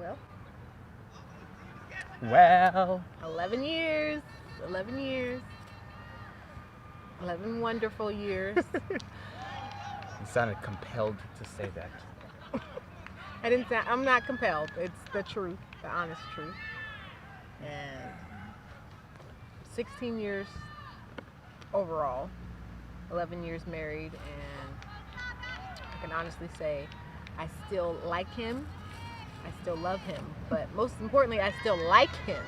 Well, Well, 11 years. 11 years. 11 wonderful years. you sounded compelled to say that. I'm not compelled. It's the truth, the honest truth. And 16 years overall. 11 years married, and I can honestly say I still like him. I still love him, but most importantly, I still like him.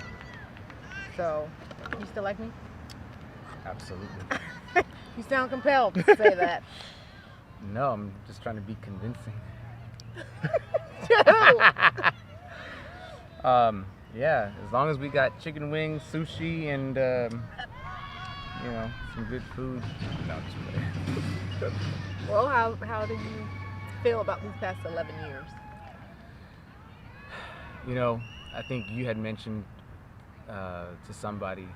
So, you still like me? Absolutely. You sound compelled to say that. No, I'm just trying to be convincing. Yeah, as long as we got chicken wings, sushi, and some good food. No, just kidding. Well, how do you feel about these past 11 years? I think you had mentioned to somebody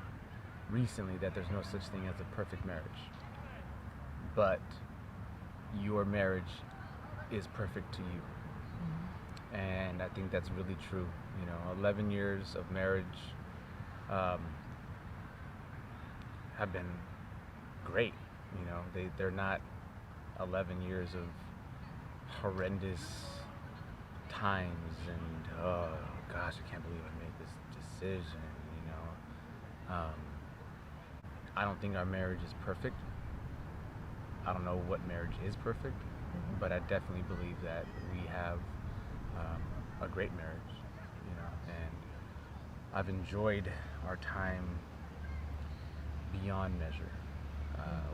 recently that there's no such thing as a perfect marriage, but your marriage is perfect to you. And I think that's really true. 11 years of marriage have been great. They're not 11 years of horrendous times and oh gosh, I can't believe I made this decision. I don't think our marriage is perfect. I don't know what marriage is perfect, but I definitely believe that we have a great marriage, and I've enjoyed our time beyond measure.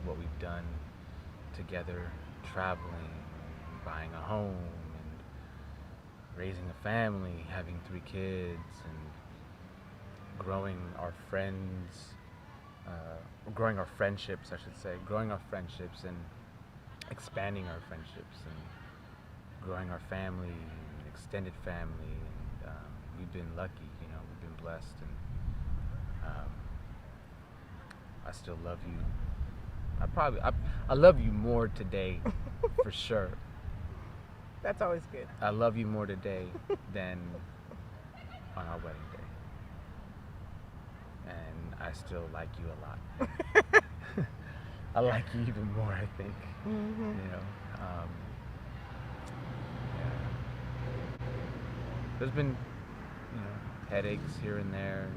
What we've done together, traveling, buying a home, and raising a family, having 3 kids, and growing our friendships, I should say, growing our friendships and expanding our friendships and growing our family, and extended family, and we've been lucky, we've been blessed, and I still love you. I love you more today, for sure. That's always good. I love you more today than on our wedding day. And I still like you a lot. I like you even more, I think. Yeah. There's been, headaches here and there.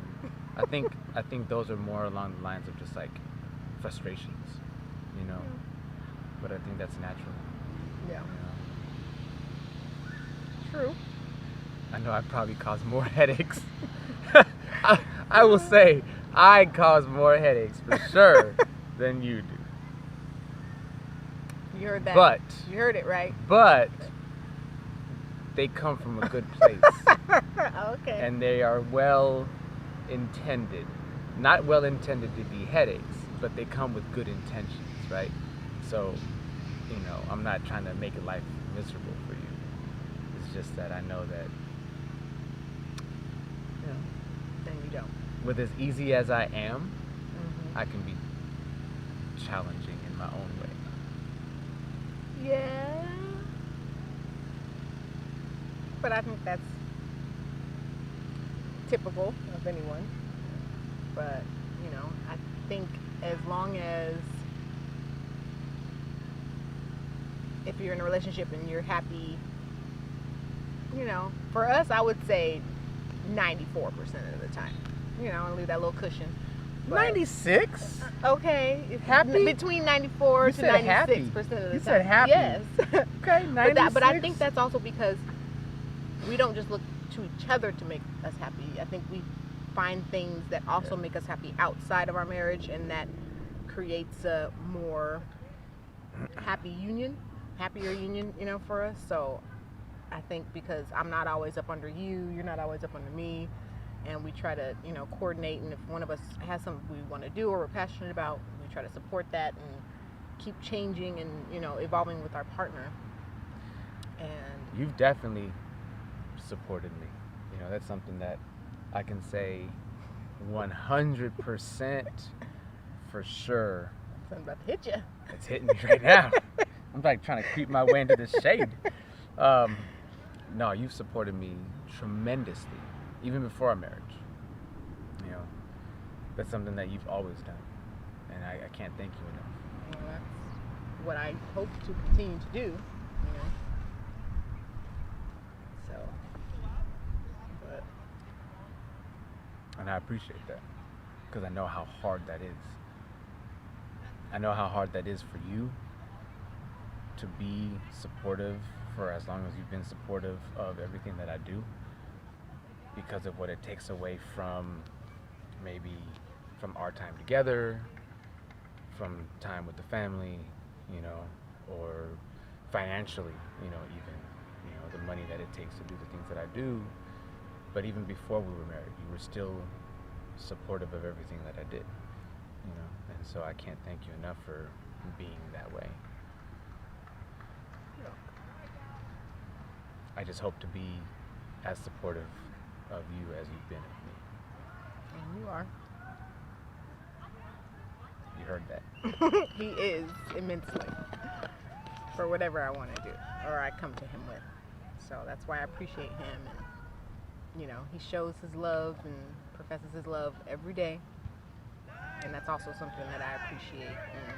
I think those are more along the lines of just like frustrations, But I think that's natural. Yeah. True. I know I probably cause more headaches. I will say I cause more headaches for sure than you do. You heard that. But you heard it right. But they come from a good place. Okay. And they are well intended. Not well intended to be headaches, but they come with good intentions, right? So, I'm not trying to make life miserable for you. It's just that I know that, Then you don't. with as easy as I am, I can be challenging in my own way. Yeah. But I think that's typical of anyone. But, I think as long as if you're in a relationship and you're happy, for us, I would say 94% of the time. I'll leave that little cushion. But, 96? Okay. Happy? Between 94 You to said 96% happy. of the time. You said happy. Yes. Okay, 96. But I think that's also because we don't just look to each other to make us happy. I think we find things that also make us happy outside of our marriage, and that creates a more happier union, for us. So I think because I'm not always up under you, you're not always up under me, and we try to, coordinate, and if one of us has something we want to do or we're passionate about, we try to support that and keep changing and, evolving with our partner. And you've definitely supported me. That's something that I can say 100% for sure. something about to hit you. It's hitting me right now. I'm like trying to creep my way into the shade. no, you've supported me tremendously, even before our marriage. You know, that's something that you've always done, and I can't thank you enough. Well, that's what I hope to continue to do, you know. So, but And I appreciate that, because I know how hard that is. I know how hard that is for you to be supportive for as long as you've been supportive of everything that I do, because of what it takes away from maybe from our time together, from time with the family, you know, or financially, you know, even, you know, the money that it takes to do the things that I do. But even before we were married, you were still supportive of everything that I did, you know, and so I can't thank you enough for being that way. I just hope to be as supportive of you as you've been of me. and you are. You heard that. He is immensely for whatever I want to do or I come to him with. So that's why I appreciate him. And, you know, he shows his love and professes his love every day. And that's also something that I appreciate and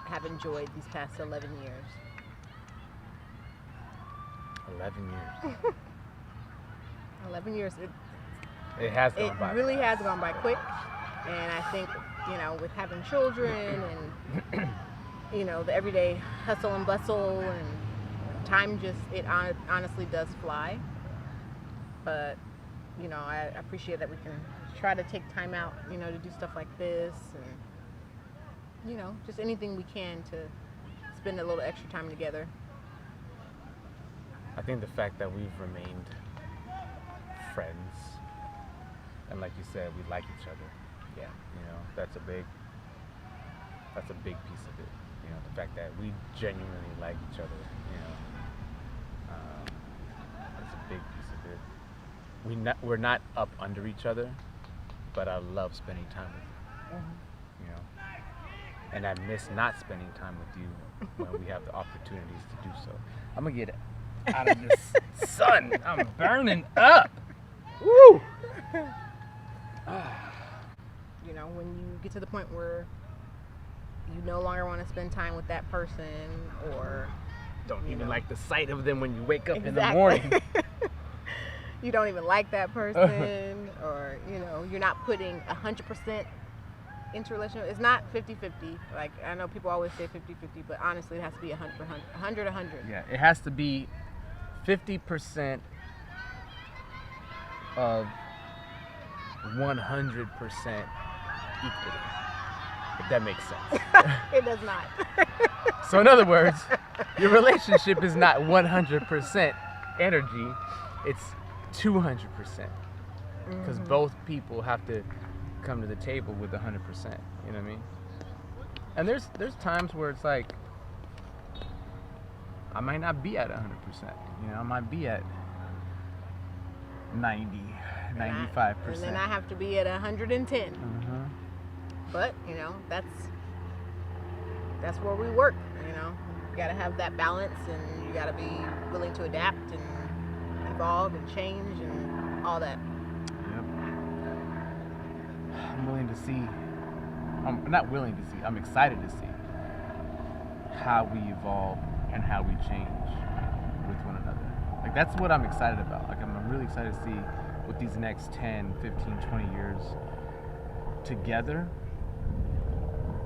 have enjoyed these past 11 years. 11 years. 11 years. It has gone by. It really has gone by quick. And I think, you know, with having children and, you know, the everyday hustle and bustle and time just, it honestly does fly. But, you know, I appreciate that we can try to take time out, you know, to do stuff like this and, you know, just anything we can to spend a little extra time together. I think the fact that we've remained friends, and like you said, we like each other. Yeah. You know, that's a big piece of it. You know, the fact that we genuinely like each other. You know, that's a big piece of it. We're not up under each other, but I love spending time with you. Mm-hmm. You know, and I miss not spending time with you when we have the opportunities to do so. I'm gonna get out of this sun. I'm burning up. Woo! You know, when you get to the point where you no longer want to spend time with that person or Don't you even know. like the sight of them when you wake up in the Exactly. morning. You don't even like that person or, you know, you're not putting 100% into a relationship. It's not 50-50. Like, I know people always say 50-50, but honestly, it has to be 100-100. Yeah, it has to be 50% of 100% equally, if that makes sense. It does not. So in other words, your relationship is not 100% energy, it's 200%. Because both people have to come to the table with 100%, you know what I mean? And there's times where it's like, I might not be at 100%, you know, I might be at 90, 95%. And then I have to be at 110. But, you know, that's where we work, you know. You gotta have that balance and you gotta be willing to adapt and evolve and change and all that. Yep. I'm willing to see, I'm not willing to see, I'm excited to see how we evolve and how we change with one another. Like, that's what I'm excited about. Like, I'm really excited to see what these next 10, 15, 20 years together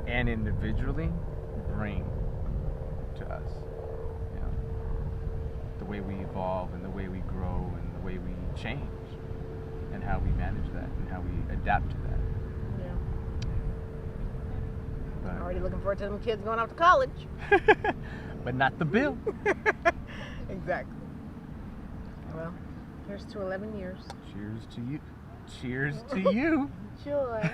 and individually bring to us. You know, the way we evolve and the way we grow and the way we change and how we manage that and how we adapt to that. Yeah. But, I'm already looking forward to them kids going off to college. but not the bill. Exactly. Well, here's to 11 years. Cheers to you. Cheers to you. Joy.